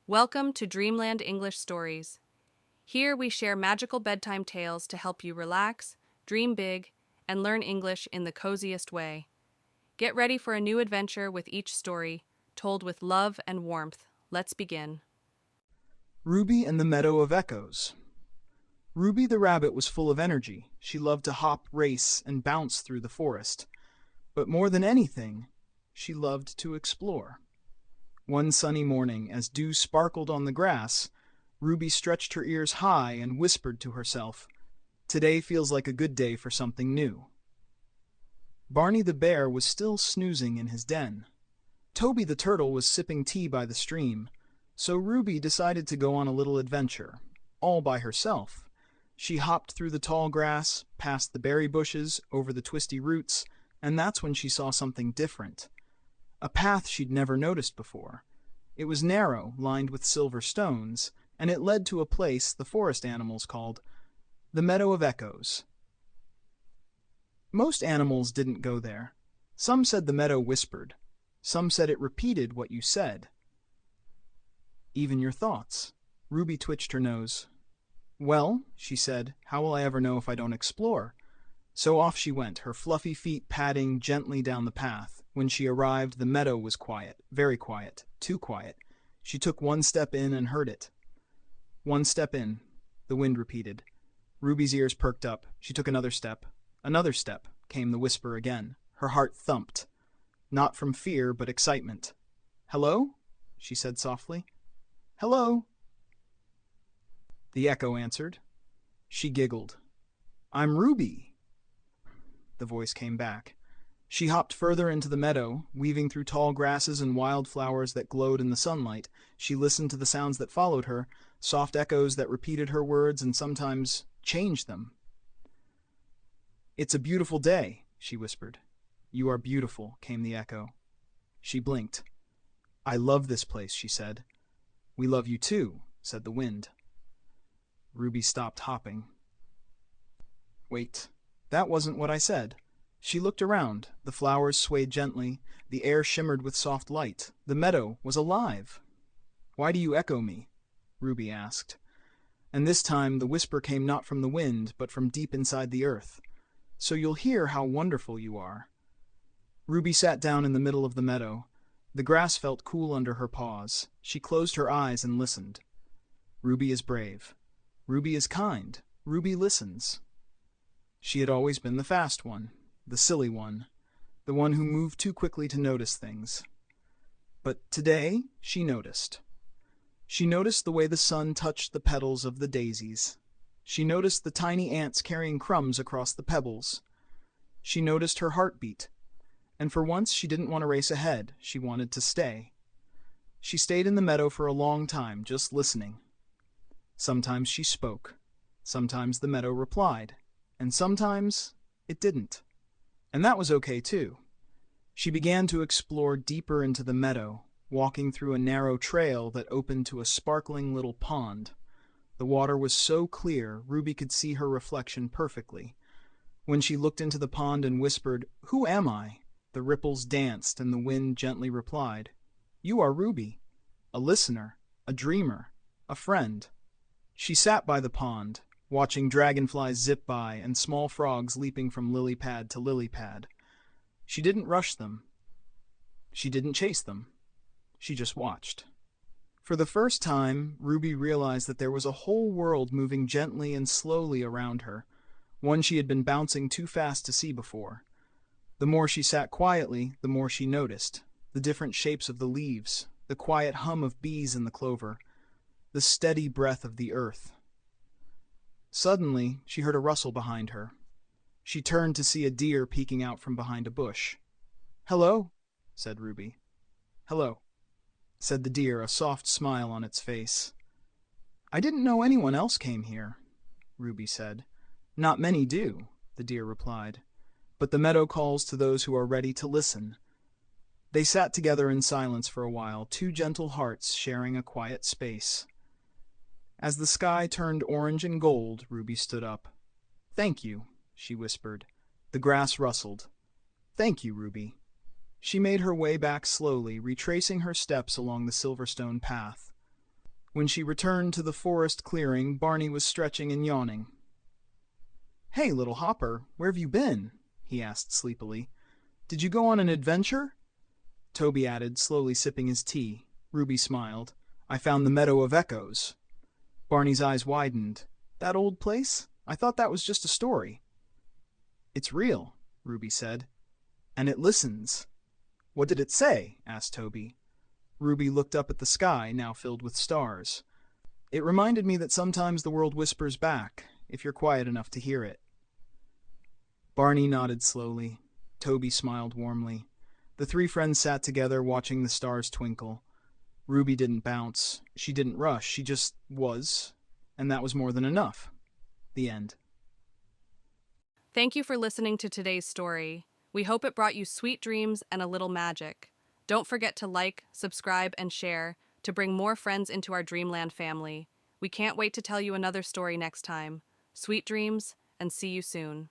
Welcome to Dreamland English Stories. Here we share magical bedtime tales to help you relax, dream big, and learn English in the coziest way. Get ready for a new adventure with each story, told with love and warmth. Let's begin. Ruby and the Meadow of Echoes. Ruby the rabbit was full of energy. She loved to hop, race, and bounce through the forest. But more than anything, she loved to explore. One sunny morning, as dew sparkled on the grass, Ruby stretched her ears high and whispered to herself, "Today feels like a good day for something new." Barney the bear was still snoozing in his den. Toby the turtle was sipping tea by the stream, so Ruby decided to go on a little adventure, all by herself. She hopped through the tall grass, past the berry bushes, over the twisty roots, and that's when she saw something different. A path she'd never noticed before. It was narrow, lined with silver stones, and it led to a place the forest animals called the Meadow of Echoes. Most animals didn't go there. Some said the meadow whispered. Some said it repeated what you said. Even your thoughts. Ruby twitched her nose. "Well," she said, "how will I ever know if I don't explore?" So off she went, her fluffy feet padding gently down the path. When she arrived, the meadow was quiet, very quiet, too quiet. She took one step in and heard it. "One step in," the wind repeated. Ruby's ears perked up. She took another step. "Another step," came the whisper again. Her heart thumped. Not from fear, but excitement. "Hello?" she said softly. "Hello?" The echo answered. She giggled. "I'm Ruby." The voice came back. She hopped further into the meadow, weaving through tall grasses and wild flowers that glowed in the sunlight. She listened to the sounds that followed her, soft echoes that repeated her words and sometimes changed them. "It's a beautiful day," she whispered. "You are beautiful," came the echo. She blinked. "I love this place," she said. "We love you too," said the wind. Ruby stopped hopping. "Wait, that wasn't what I said." She looked around. The flowers swayed gently. The air shimmered with soft light. The meadow was alive. "Why do you echo me?" Ruby asked. And this time the whisper came not from the wind, but from deep inside the earth. "So you'll hear how wonderful you are." Ruby sat down in the middle of the meadow. The grass felt cool under her paws. She closed her eyes and listened. Ruby is brave. Ruby is kind. Ruby listens. She had always been the fast one, the silly one, the one who moved too quickly to notice things. But today she noticed. She noticed the way the sun touched the petals of the daisies. She noticed the tiny ants carrying crumbs across the pebbles. She noticed her heartbeat. And for once she didn't want to race ahead. She wanted to stay. She stayed in the meadow for a long time, just listening. Sometimes she spoke. Sometimes the meadow replied. And sometimes it didn't. And that was okay too. She began to explore deeper into the meadow, walking through a narrow trail that opened to a sparkling little pond. The water was so clear, Ruby could see her reflection perfectly. When she looked into the pond and whispered, "Who am I?" the ripples danced and the wind gently replied, "You are Ruby, a listener, a dreamer, a friend." She sat by the pond, watching dragonflies zip by and small frogs leaping from lily pad to lily pad. She didn't rush them. She didn't chase them. She just watched. For the first time, Ruby realized that there was a whole world moving gently and slowly around her, one she had been bouncing too fast to see before. The more she sat quietly, the more she noticed. The different shapes of the leaves, the quiet hum of bees in the clover, the steady breath of the earth. Suddenly, she heard a rustle behind her. She turned to see a deer peeking out from behind a bush. "Hello," said Ruby. "Hello," said the deer, a soft smile on its face. "I didn't know anyone else came here," Ruby said. "Not many do," the deer replied. "But the meadow calls to those who are ready to listen." They sat together in silence for a while, two gentle hearts sharing a quiet space. As the sky turned orange and gold, Ruby stood up. "Thank you," she whispered. The grass rustled. "Thank you, Ruby." She made her way back slowly, retracing her steps along the silverstone path. When she returned to the forest clearing, Barney was stretching and yawning. "Hey, little Hopper, where have you been?" he asked sleepily. "Did you go on an adventure?" Toby added, slowly sipping his tea. Ruby smiled. "I found the Meadow of Echoes." Barney's eyes widened. "That old place? I thought that was just a story." "It's real," Ruby said. "And it listens." "What did it say?" asked Toby. Ruby looked up at the sky, now filled with stars. "It reminded me that sometimes the world whispers back, if you're quiet enough to hear it." Barney nodded slowly. Toby smiled warmly. The three friends sat together, watching the stars twinkle. Ruby didn't bounce. She didn't rush. She just was. And that was more than enough. The end. Thank you for listening to today's story. We hope it brought you sweet dreams and a little magic. Don't forget to like, subscribe, and share to bring more friends into our Dreamland family. We can't wait to tell you another story next time. Sweet dreams, and see you soon.